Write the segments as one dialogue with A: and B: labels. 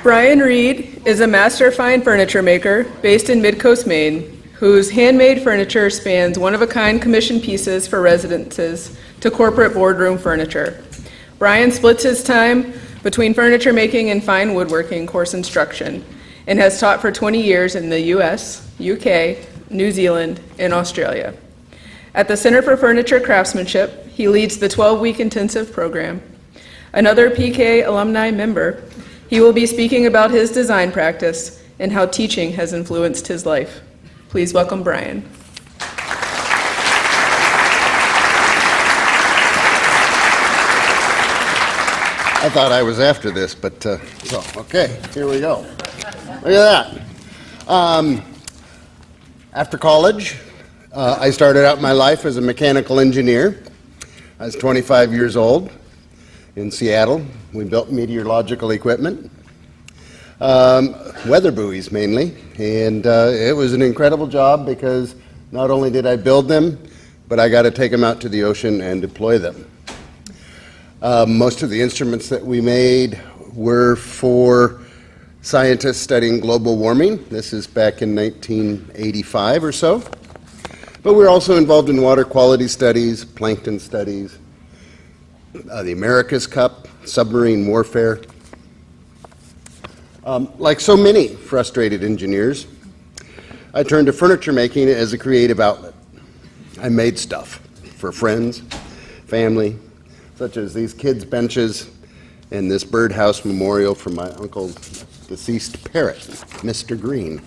A: Brian Reid is a master fine furniture maker based in Midcoast, Maine, whose handmade furniture spans one-of-a-kind commission pieces for residences to corporate boardroom furniture. Brian splits his time between furniture making and fine woodworking course instruction and has taught for 20 years in the US, UK, New Zealand, and Australia. At the Center for Furniture Craftsmanship, he leads the 12-week intensive program. Another PK alumni member, he will be speaking about his design practice and how teaching has influenced his life. Please welcome Brian.
B: I thought I was after this, but okay, here we go. Look at that. After college, I started out my life as a mechanical engineer. I was 25 years old in Seattle. We built meteorological equipment, weather buoys mainly, and it was an incredible job because not only did I build them, but I got to take them out to the ocean and deploy them. Most of the instruments that we made were for scientists studying global warming. This is back in 1985 or so. But we're also involved in water quality studies, plankton studies, the America's Cup, submarine warfare. Like so many frustrated engineers, I turned to furniture making as a creative outlet. I made stuff for friends, family, such as these kids' benches and this birdhouse memorial from my uncle's deceased parrot, Mr. Green.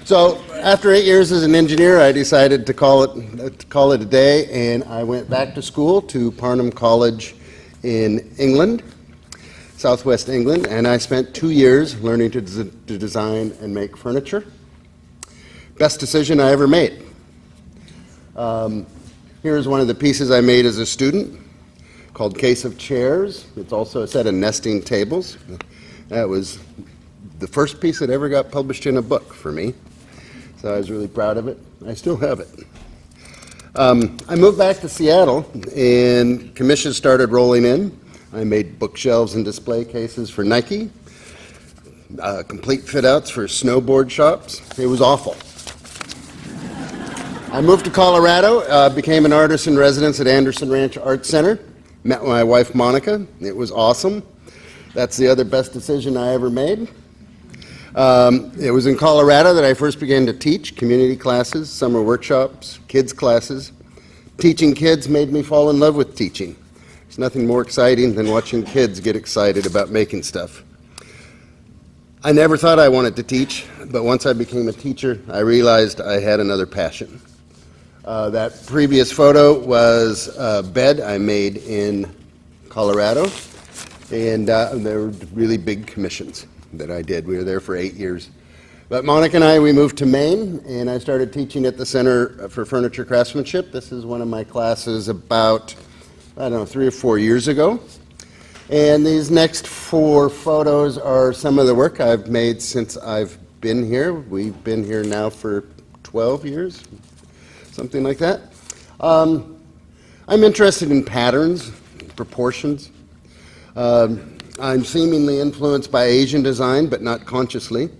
B: So after 8 years as an engineer, I decided to call it a day, and I went back to school to Parnham College in England, Southwest England, and I spent 2 years learning to design and make furniture. Best decision I ever made. Here's one of the pieces I made as a student called Case of Chairs. It's also a set of nesting tables. That was the first piece that ever got published in a book for me. So I was really proud of it. I still have it. I moved back to Seattle and commissions started rolling in. I made bookshelves and display cases for Nike, complete fit-outs for snowboard shops. It was awful. I moved to Colorado, became an artist in residence at Anderson Ranch Art Center, met my wife Monica. It was awesome. That's the other best decision I ever made. It was in Colorado that I first began to teach community classes, summer workshops, kids classes. Teaching kids made me fall in love with teaching. There's nothing more exciting than watching kids get excited about making stuff. I never thought I wanted to teach, but once I became a teacher, I realized I had another passion. That previous photo was a bed I made in Colorado, and there were really big commissions that I did. We were there for 8 years. But Monica and I, we moved to Maine, and I started teaching at the Center for Furniture Craftsmanship. This is one of my classes about, 3 or 4 years ago. And these next 4 photos are some of the work I've made since I've been here. We've been here now for 12 years, something like that. I'm interested in patterns, proportions. I'm seemingly influenced by Asian design, but not consciously.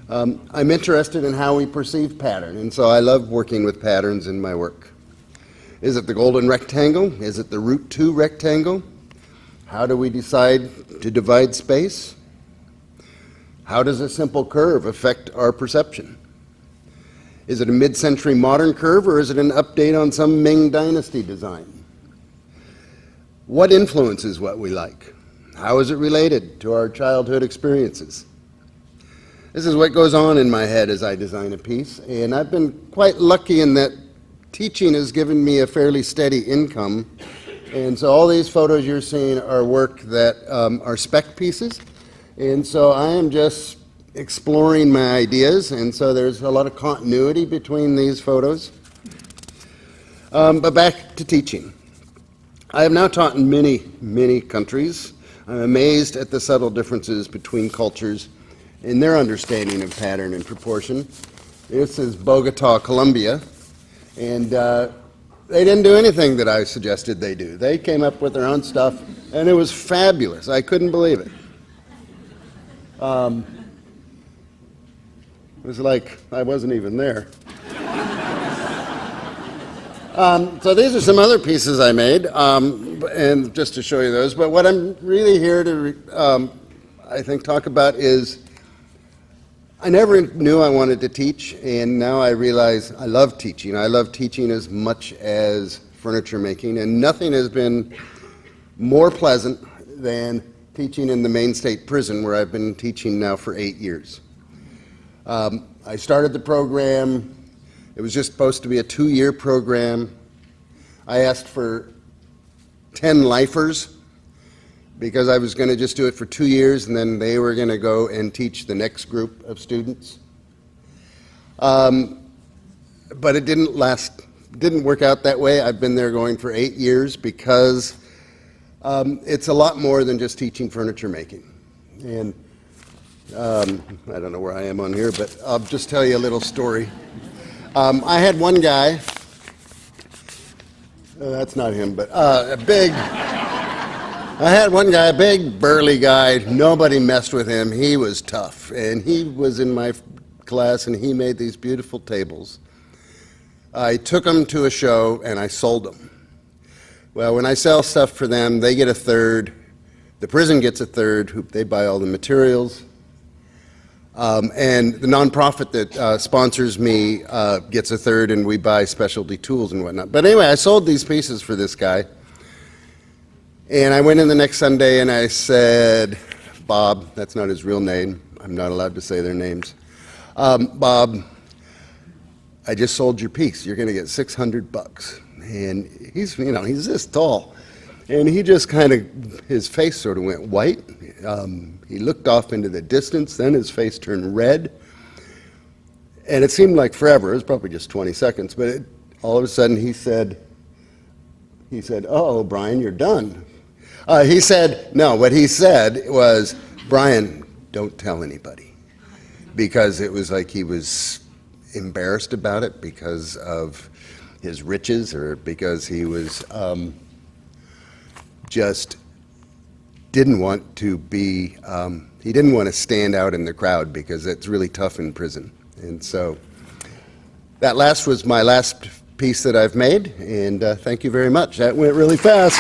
B: I'm interested in how we perceive pattern, and so I love working with patterns in my work. Is it the golden rectangle? Is it the root 2 rectangle? How do we decide to divide space? How does a simple curve affect our perception? Is it a mid-century modern curve, or is it an update on some Ming Dynasty design? What influences what we like? How is it related to our childhood experiences? This is what goes on in my head as I design a piece, and I've been quite lucky in that teaching has given me a fairly steady income, and so all these photos you're seeing are work that are spec pieces, and so I am just exploring my ideas, and so there's a lot of continuity between these photos. But back to teaching. I have now taught in many, many countries. I'm amazed at the subtle differences between cultures in their understanding of pattern and proportion. This is Bogota, Colombia, and they didn't do anything that I suggested they do. They came up with their own stuff, And it was fabulous. I couldn't believe it. It was like I wasn't even there. So these are some other pieces I made, and just to show you those. But what I'm really here to, I think, talk about is I never knew I wanted to teach, and now I realize I love teaching. I love teaching as much as furniture making, and nothing has been more pleasant than teaching in the Maine State Prison, where I've been teaching now for 8 years. I started the program. It was just supposed to be a 2-year program. I asked for 10 lifers because I was going to just do it for 2 years, and then they were going to go and teach the next group of students. But it didn't work out that way. I've been there going for 8 years because it's a lot more than just teaching furniture making. And I don't know where I am on here, but I'll just tell you a little story. I had one guy, that's not him, but I had one guy, a big burly guy, nobody messed with him, he was tough, and he was in my class and he made these beautiful tables. I took them to a show and I sold them. Well, when I sell stuff for them, they get a third, the prison gets a third, they buy all the materials. And the nonprofit that sponsors me gets a third, and we buy specialty tools and whatnot. But anyway, I sold these pieces for this guy. And I went in the next Sunday and I said, Bob, that's not his real name. I'm not allowed to say their names. Bob, I just sold your piece. You're going to get $600. And he's this tall. And he just kind of, his face sort of went white. He looked off into the distance, then his face turned red. And it seemed like forever. It was probably just 20 seconds. But all of a sudden he said, oh, Brian, you're done. He said, no, what he said was, Brian, don't tell anybody. Because it was like he was embarrassed about it because of his riches, or because he was just didn't want to be, he didn't want to stand out in the crowd because it's really tough in prison. And so that was my last piece that I've made, and thank you very much. That went really fast.